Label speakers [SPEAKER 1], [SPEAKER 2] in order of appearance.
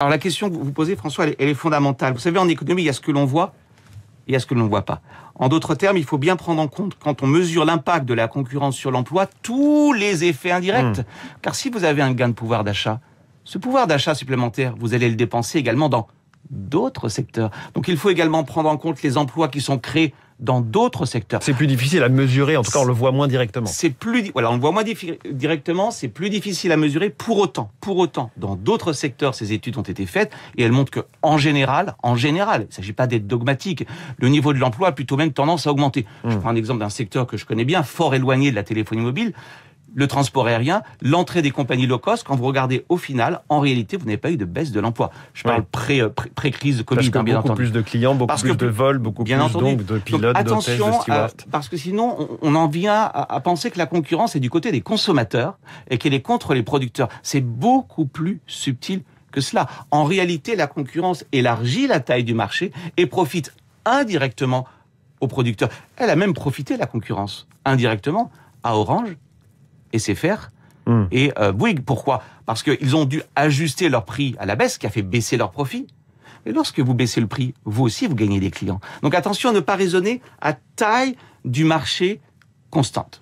[SPEAKER 1] Alors la question que vous posez, François, elle est fondamentale. Vous savez, en économie, il y a ce que l'on voit et il y a ce que l'on ne voit pas. En d'autres termes, il faut bien prendre en compte, quand on mesure l'impact de la concurrence sur l'emploi, tous les effets indirects. Car si vous avez un gain de pouvoir d'achat, ce pouvoir d'achat supplémentaire, vous allez le dépenser également dans d'autres secteurs. Donc il faut également prendre en compte les emplois qui sont créés dans d'autres secteurs.
[SPEAKER 2] C'est plus difficile à mesurer, en tout cas on le voit moins directement.
[SPEAKER 1] Voilà, on le voit moins directement, c'est plus difficile à mesurer. Pour autant, dans d'autres secteurs, ces études ont été faites et elles montrent que, en général, il ne s'agit pas d'être dogmatique, le niveau de l'emploi a plutôt même tendance à augmenter. Je prends un exemple d'un secteur que je connais bien, fort éloigné de la téléphonie mobile. Le transport aérien, l'entrée des compagnies low cost, quand vous regardez au final, en réalité, vous n'avez pas eu de baisse de l'emploi. Je parle pré-crise de Covid,
[SPEAKER 2] bien entendu. Beaucoup plus de clients, beaucoup plus de vols, beaucoup plus donc de pilotes, d'hôtesses, de stewards.
[SPEAKER 1] Parce que sinon, on en vient à penser que la concurrence est du côté des consommateurs et qu'elle est contre les producteurs. C'est beaucoup plus subtil que cela. En réalité, la concurrence élargit la taille du marché et profite indirectement aux producteurs. Elle a même profité, la concurrence, indirectement, à Orange, SFR et Bouygues. Pourquoi? Parce qu'ils ont dû ajuster leur prix à la baisse, ce qui a fait baisser leurs profits. Et lorsque vous baissez le prix, vous aussi, vous gagnez des clients. Donc attention à ne pas raisonner à taille du marché constante.